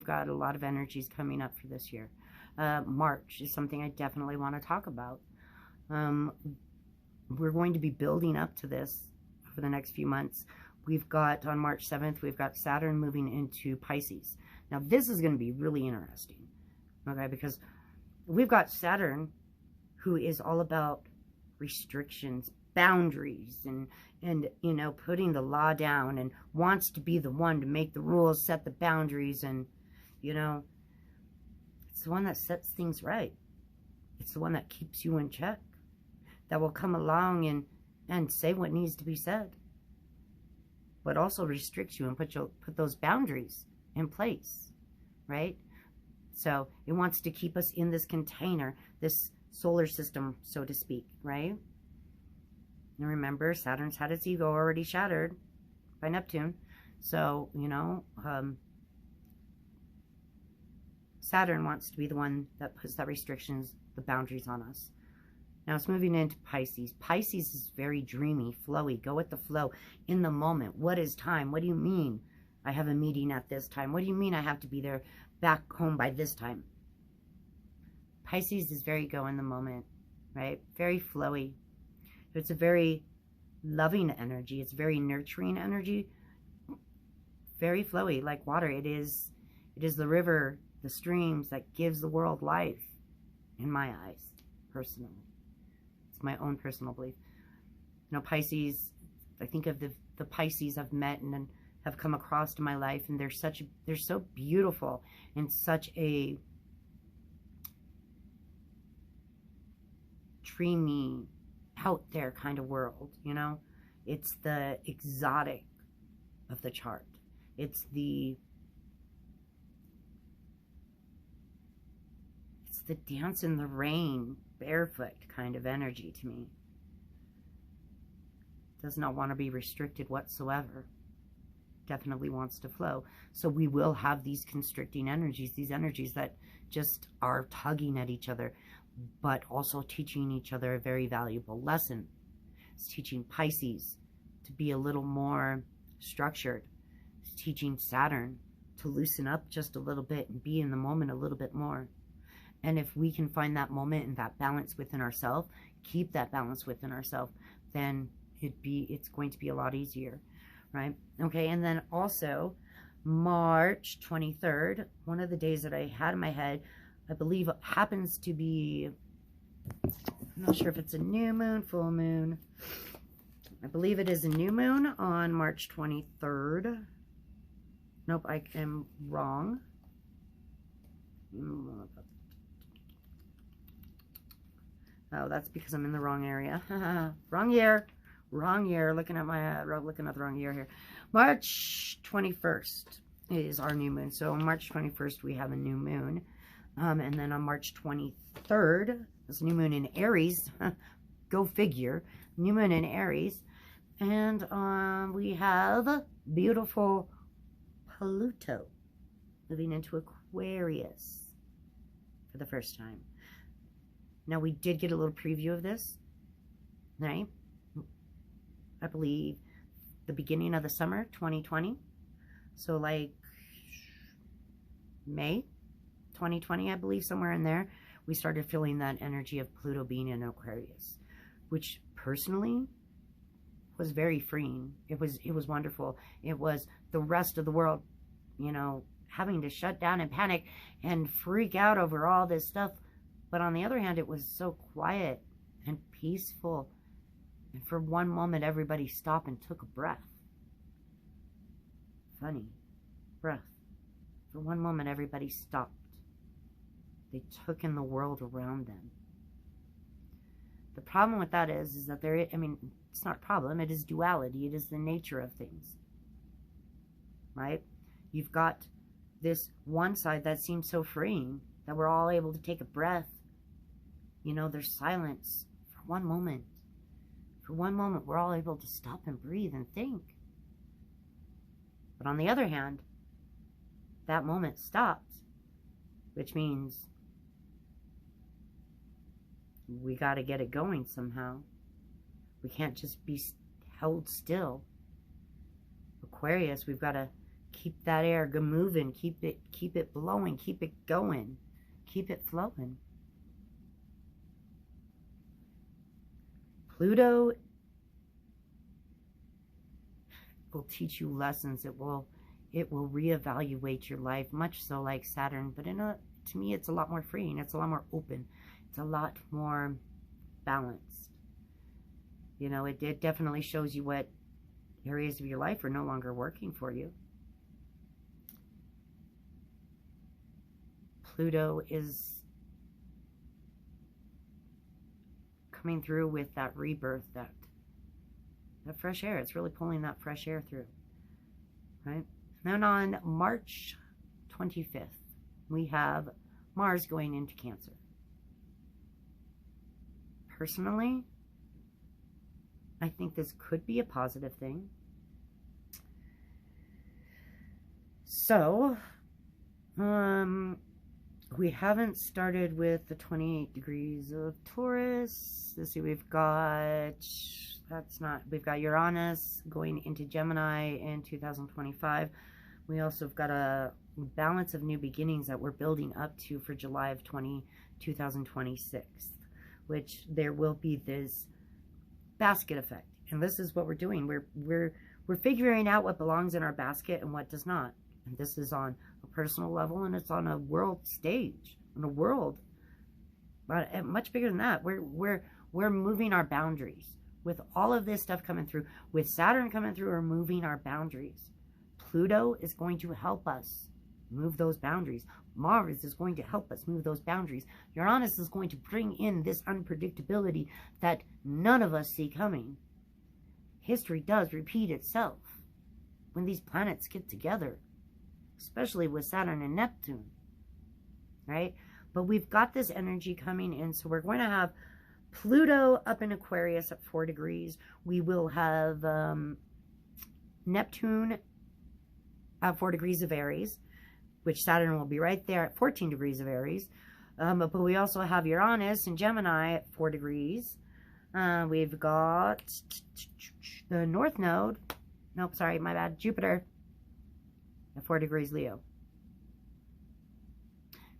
got a lot of energies coming up for this year. March is something I definitely want to talk about. We're going to be building up to this for the next few months. We've got, on March 7th, we've got Saturn moving into Pisces. Now, this is going to be really interesting, okay, because we've got Saturn, who is all about restrictions, boundaries, and you know, putting the law down, and wants to be the one to make the rules, set the boundaries, and, you know, it's the one that sets things right. It's the one that keeps you in check, that will come along and say what needs to be said, but also restricts you and put those boundaries in place, right? So it wants to keep us in this container, this solar system, so to speak, right? And remember, Saturn's had its ego already shattered by Neptune. So, you know, Saturn wants to be the one that puts that restrictions, the boundaries on us. Now it's moving into Pisces. Pisces is very dreamy, flowy, go with the flow, in the moment. What is time? What do you mean I have a meeting at this time? What do you mean I have to be there back home by this time? Pisces is very go in the moment, right? Very flowy. It's a very loving energy. It's very nurturing energy. Very flowy, like water. It is the river, the streams that gives the world life, in my eyes, personally. It's my own personal belief. You know, Pisces, I think of the Pisces I've met and have come across in my life, and they're so beautiful in such a dreamy, out there kind of world, you know? It's the exotic of the chart. It's the dance in the rain, barefoot kind of energy to me. Does not want to be restricted whatsoever. Definitely wants to flow. So we will have these constricting energies, these energies that just are tugging at each other, but also teaching each other a very valuable lesson. It's teaching Pisces to be a little more structured. It's teaching Saturn to loosen up just a little bit and be in the moment a little bit more. And if we can find that moment and that balance within ourselves, keep that balance within ourselves, then it's going to be a lot easier, right? Okay, and then also March 23rd, one of the days that I had in my head, I believe it happens to be, I'm not sure if it's a new moon, full moon. I believe it is a new moon on March 23rd. Nope, I am wrong. Oh, that's because I'm in the wrong area. Wrong year. Wrong year. Looking at the wrong year here. March 21st is our new moon. So on March 21st, we have a new moon. And then on March 23rd, this new moon in Aries. Go figure. New moon in Aries. And we have beautiful Pluto moving into Aquarius for the first time. Now, we did get a little preview of this, right? I believe the beginning of the summer, 2020. So, like, May 2020, I believe, somewhere in there, we started feeling that energy of Pluto being in Aquarius, which, personally, was very freeing. It was wonderful. It was the rest of the world, you know, having to shut down and panic and freak out over all this stuff. But on the other hand, it was so quiet and peaceful. And for one moment, everybody stopped and took a breath. Funny. Breath. For one moment, everybody stopped. They took in the world around them. The problem with that is that it's not a problem. It is duality. It is the nature of things. Right? You've got this one side that seems so freeing, that we're all able to take a breath. You know, there's silence for one moment. For one moment, we're all able to stop and breathe and think. But on the other hand, that moment stopped, which means we got to get it going somehow. We can't just be held still. Aquarius, we've got to Keep that air moving. Keep it blowing. Keep it going. Keep it flowing. Pluto will teach you lessons. It will reevaluate your life, much so like Saturn. But to me, it's a lot more freeing. It's a lot more open. It's a lot more balanced. You know, it definitely shows you what areas of your life are no longer working for you. Pluto is coming through with that rebirth, that fresh air. It's really pulling that fresh air through, right? Then on March 25th, we have Mars going into Cancer. Personally, I think this could be a positive thing. So, we haven't started with the 28 degrees of Taurus. Let's see, we've got Uranus going into Gemini in 2025. We also have got a balance of new beginnings that we're building up to for July of 2026, which there will be this basket effect. And this is what we're doing. We're figuring out what belongs in our basket and what does not. And this is on a personal level, and it's on a world stage, in a world, but much bigger than that. We're moving our boundaries with all of this stuff coming through. With Saturn coming through, we're moving our boundaries. Pluto is going to help us move those boundaries. Mars is going to help us move those boundaries. Uranus is going to bring in this unpredictability that none of us see coming. History does repeat itself when these planets get together, especially with Saturn and Neptune, right? But we've got this energy coming in, so we're going to have Pluto up in Aquarius at 4 degrees. We will have Neptune at 4 degrees of Aries, which Saturn will be right there at 14 degrees of Aries. But we also have Uranus and Gemini at 4 degrees. We've got the North Node. Nope, sorry, my bad. Jupiter at 4 degrees Leo,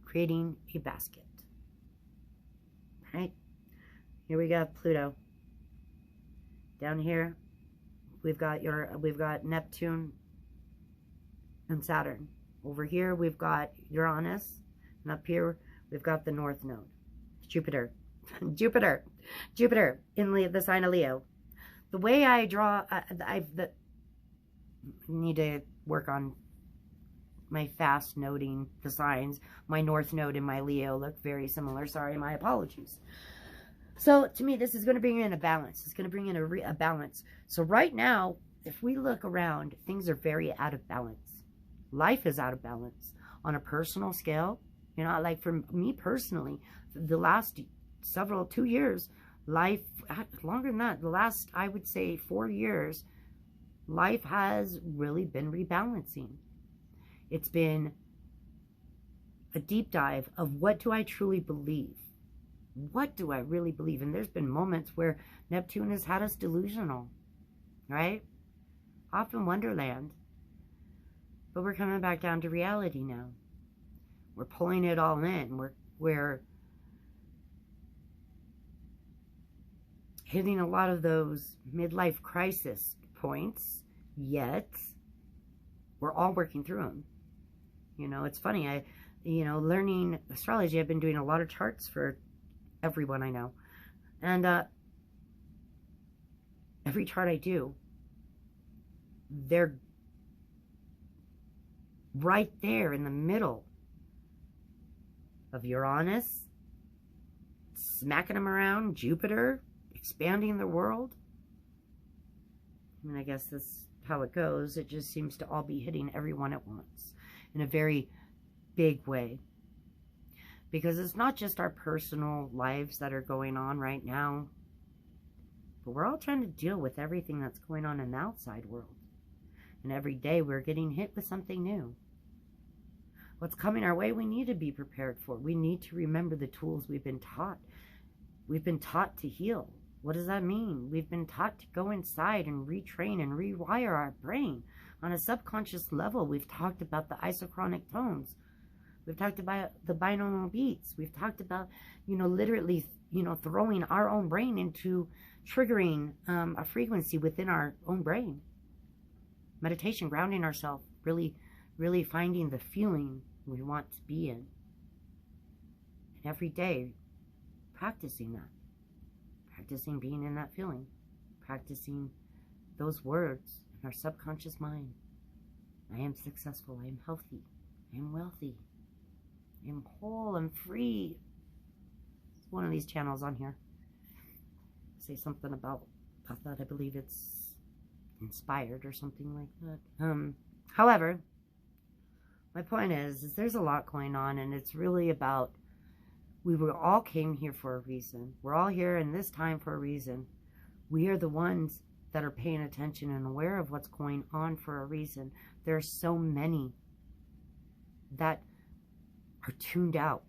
creating a basket. Right here we got Pluto. Down here we've got Neptune and Saturn. Over here we've got Uranus, and up here we've got the North Node, Jupiter. Jupiter in the sign of Leo. The way I draw, I need to work on my fast noting the signs. My North Node and my Leo look very similar. Sorry, my apologies. So to me, this is going to bring in a balance. It's going to bring in a balance. So right now, if we look around, things are very out of balance. Life is out of balance on a personal scale. You know, like for me personally, the last 2 years, life, longer than that, the last, I would say 4 years, life has really been rebalancing. It's been a deep dive of what do I truly believe? What do I really believe? And there's been moments where Neptune has had us delusional, right? Off in Wonderland. But we're coming back down to reality now. We're pulling it all in. We're hitting a lot of those midlife crisis points, yet we're all working through them. You know, it's funny. Learning astrology, I've been doing a lot of charts for everyone I know. And every chart I do, they're right there in the middle of Uranus, smacking them around, Jupiter, expanding the world. I mean, I guess that's how it goes. It just seems to all be hitting everyone at once in a very big way. Because it's not just our personal lives that are going on right now, but we're all trying to deal with everything that's going on in the outside world. And every day we're getting hit with something new. What's coming our way, we need to be prepared for. We need to remember the tools we've been taught. We've been taught to heal. What does that mean? We've been taught to go inside and retrain and rewire our brain. On a subconscious level, we've talked about the isochronic tones. We've talked about the binaural beats. We've talked about, literally, throwing our own brain into triggering a frequency within our own brain. Meditation, grounding ourselves, really, really finding the feeling we want to be in. And every day, practicing that. Practicing being in that feeling. Practicing those words in our subconscious mind. I am successful. I am healthy. I am wealthy. I am whole. I'm free. It's one of these channels on here. Say something about that. I believe it's inspired or something like that. However, my point is there's a lot going on, and it's really about, all came here for a reason. We're all here in this time for a reason. We are the ones that are paying attention and aware of what's going on for a reason. There are so many that are tuned out.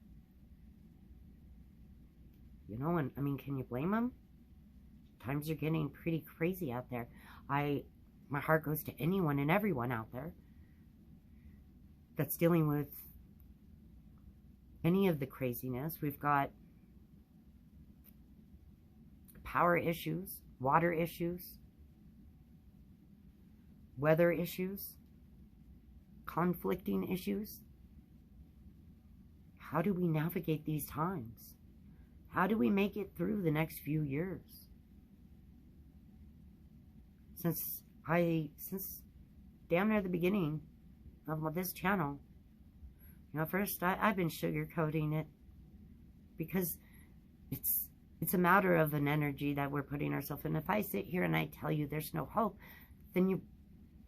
And I mean, can you blame them? Times are getting pretty crazy out there. My heart goes to anyone and everyone out there that's dealing with any of the craziness. We've got power issues, water issues, weather issues, conflicting issues. How do we navigate these times? How do we make it through the next few years? Since damn near the beginning of this channel, first I've been sugarcoating it because it's a matter of an energy that we're putting ourselves in. If I sit here and I tell you there's no hope, then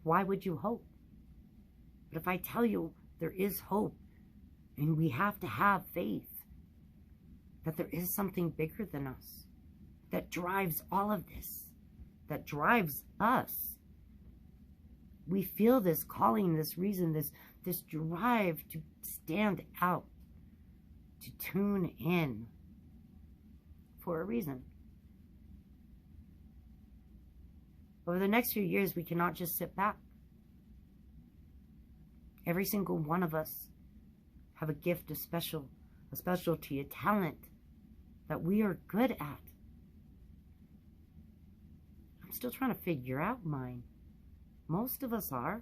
why would you hope? But if I tell you there is hope, and we have to have faith that there is something bigger than us that drives all of this, that drives us. We feel this calling, this reason, this drive to stand out, to tune in for a reason. Over the next few years, we cannot just sit back. Every single one of us have a gift, a specialty, a talent that we are good at. I'm still trying to figure out mine. Most of us are.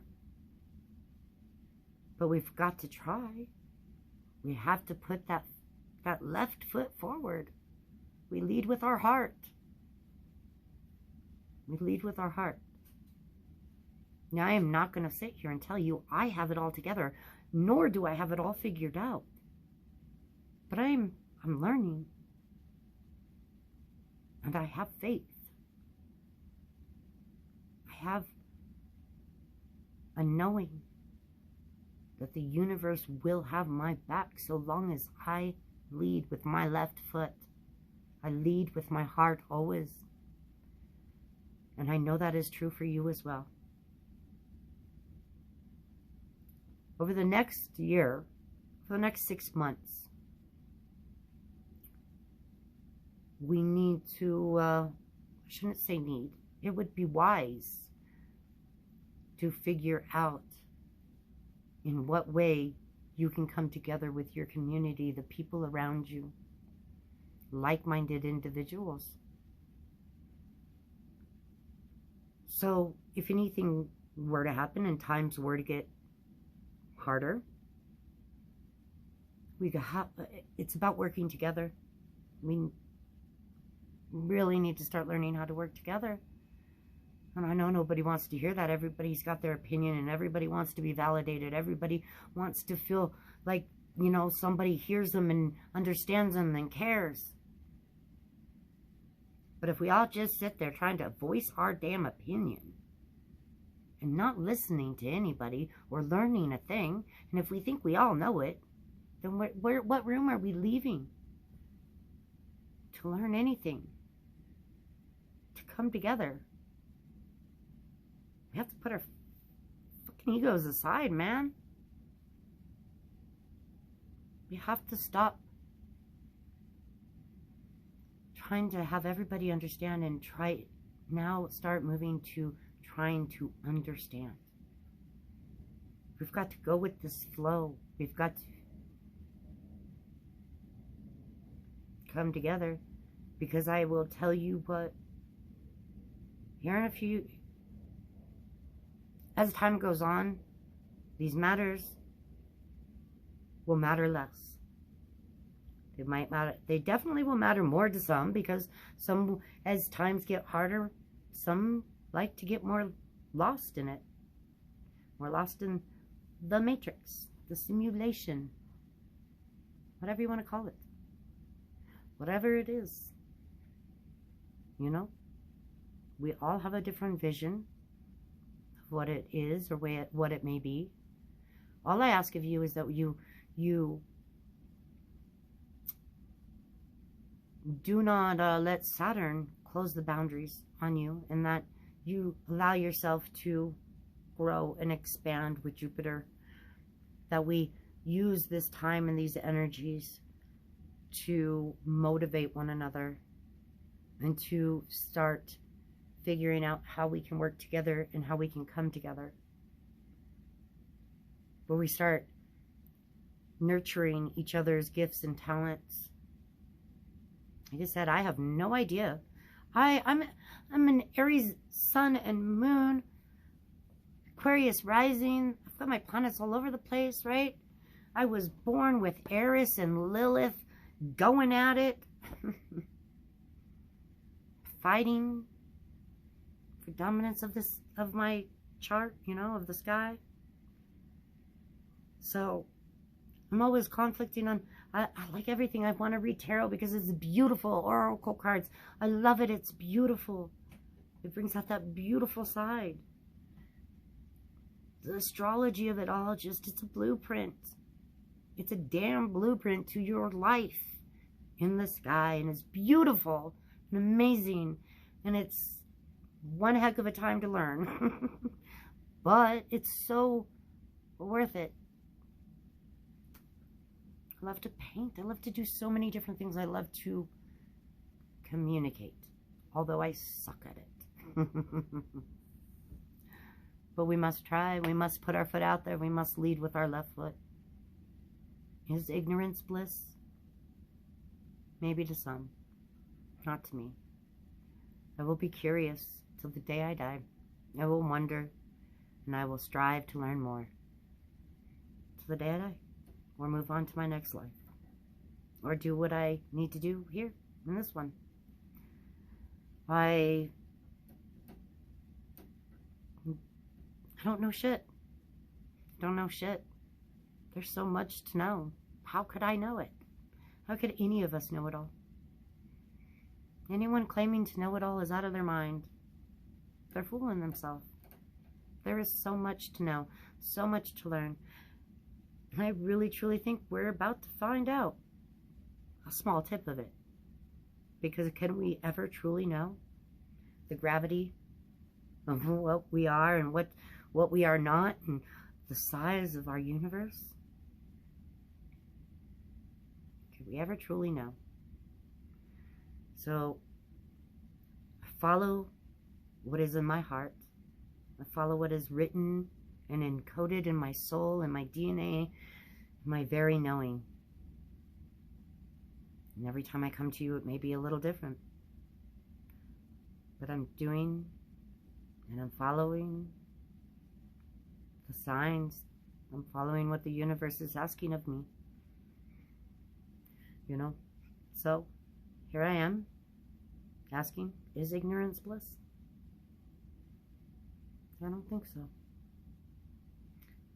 But we've got to try. We have to put that left foot forward. We lead with our heart. We lead with our heart. Now, I am not going to sit here and tell you I have it all together, nor do I have it all figured out. But I'm learning. And I have faith. I have a knowing that the universe will have my back so long as I lead with my left foot. I lead with my heart always. And I know that is true for you as well. Over the next year, for the next 6 months, we need to, I shouldn't say need, it would be wise to figure out in what way you can come together with your community, the people around you, like-minded individuals. So if anything were to happen and times were to get harder, it's about working together. We really need to start learning how to work together. And I know nobody wants to hear that. Everybody's got their opinion and everybody wants to be validated. Everybody wants to feel like, somebody hears them and understands them and cares. But if we all just sit there trying to voice our damn opinion and not listening to anybody or learning a thing, and if we think we all know it, then what room are we leaving to learn anything, to come together? We have to put our fucking egos aside, man. We have to stop trying to have everybody understand and start moving to trying to understand. We've got to go with this flow. We've got to come together, because I will tell you what, here in a few, as time goes on, these matters will matter less. They might matter, they definitely will matter more to some, because some, as times get harder, some like to get more lost in it. More lost in the matrix, the simulation, whatever you want to call it. Whatever it is. You know? We all have a different vision of what it is, or what it may be. All I ask of you is that you do not let Saturn close the boundaries on you, and that you allow yourself to grow and expand with Jupiter. That we use this time and these energies to motivate one another, and to start figuring out how we can work together and how we can come together. Where we start nurturing each other's gifts and talents. Like I said, I have no idea. I'm an Aries sun and moon, Aquarius rising. I've got my planets all over the place, right? I was born with Eris and Lilith going at it. Fighting for dominance of my chart, you know, of the sky. So I'm always conflicting on, I like everything. I want to read tarot because it's beautiful. Oracle cards, I love it. It's beautiful. It brings out that beautiful side. The astrology of it all, just, it's a blueprint. It's a damn blueprint to your life in the sky. And it's beautiful and amazing. And it's one heck of a time to learn. But it's so worth it. I love to paint. I love to do so many different things. I love to communicate, although I suck at it. But we must try. We must put our foot out there. We must lead with our left foot. Is ignorance bliss? Maybe to some, not to me. I will be curious till the day I die. I will wonder, and I will strive to learn more till the day I die. Or move on to my next life. Or do what I need to do here, in this one. I don't know shit. Don't know shit. There's so much to know. How could I know it? How could any of us know it all? Anyone claiming to know it all is out of their mind. They're fooling themselves. There is so much to know. So much to learn. And I really, truly think we're about to find out a small tip of it. Because can we ever truly know the gravity of what we are and what we are not, and the size of our universe? Can we ever truly know? So, I follow what is in my heart. I follow what is written and encoded in my soul and my DNA, my very knowing. And every time I come to you, it may be a little different. But I'm doing and I'm following the signs. I'm following what the universe is asking of me. You know? So, here I am, asking, is ignorance bliss? I don't think so.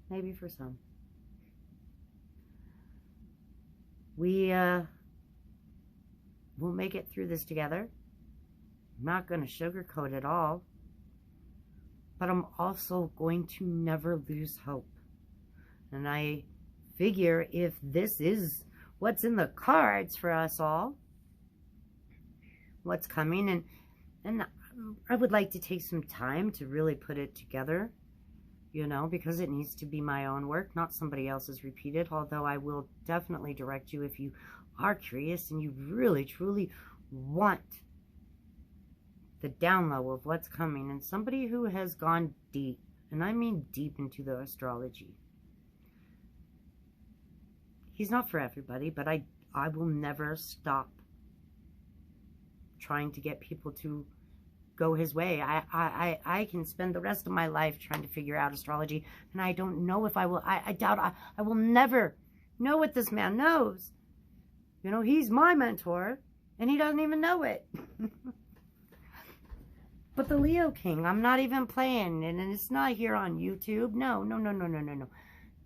Maybe for some. We we'll make it through this together. I'm not going to sugarcoat it all. But I'm also going to never lose hope. And I figure if this is what's in the cards for us all, what's coming, and I would like to take some time to really put it together. You know, because it needs to be my own work, not somebody else's repeated, although I will definitely direct you if you are curious and you really, truly want the down low of what's coming, and somebody who has gone deep, and I mean deep into the astrology. he's not for everybody, but I will never stop trying to get people to go his way. I can spend the rest of my life trying to figure out astrology, and I don't know if I will. I doubt I will never know what this man knows. You know, he's my mentor, and he doesn't even know it. But the Leo King, I'm not even playing, and it's not here on YouTube. No.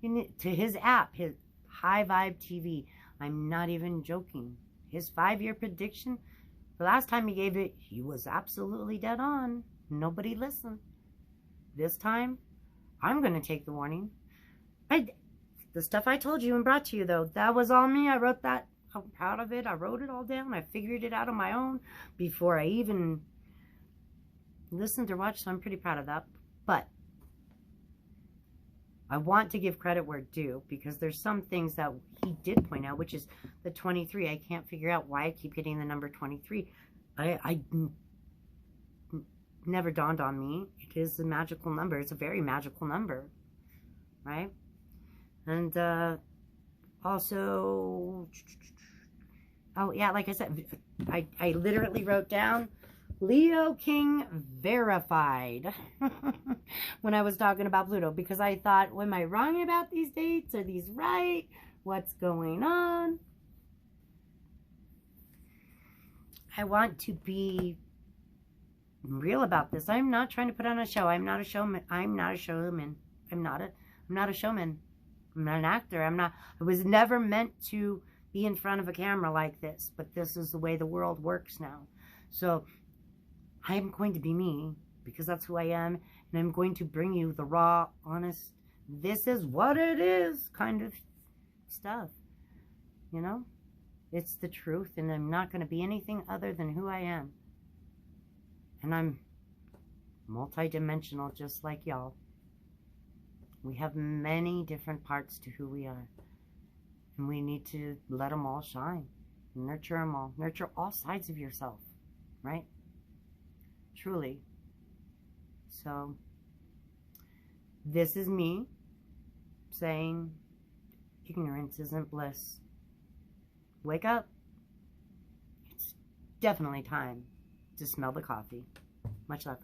You need, to his app, his High Vibe TV. I'm not even joking. His 5-year prediction, the last time he gave it, he was absolutely dead on. Nobody listened. This time, I'm going to take the warning. The stuff I told you and brought to you, though, that was all me. I wrote that. I'm proud of it. I wrote it all down. I figured it out on my own before I even listened or watched, so I'm pretty proud of that. But I want to give credit where it's due, because there's some things that he did point out, which is the 23. I can't figure out why I keep getting the number 23. I never dawned on me. It is a magical number. It's a very magical number, right? And also, oh yeah, like I said, I literally wrote down Leo King verified when I was talking about Pluto, because I thought, am I wrong about these dates? Are these right? What's going on? I want to be real about this. I'm not trying to put on a show. I'm not a showman. I'm not a showman. I'm not a showman. I'm not an actor. I was never meant to be in front of a camera like this, but this is the way the world works now. So I'm going to be me, because that's who I am, and I'm going to bring you the raw, honest, this is what it is kind of stuff. You know? It's the truth, and I'm not going to be anything other than who I am. And I'm multidimensional just like y'all. We have many different parts to who we are. And we need to let them all shine. Nurture them all. Nurture all sides of yourself. Right? Truly. So, this is me saying ignorance isn't bliss. Wake up. It's definitely time to smell the coffee. Much love.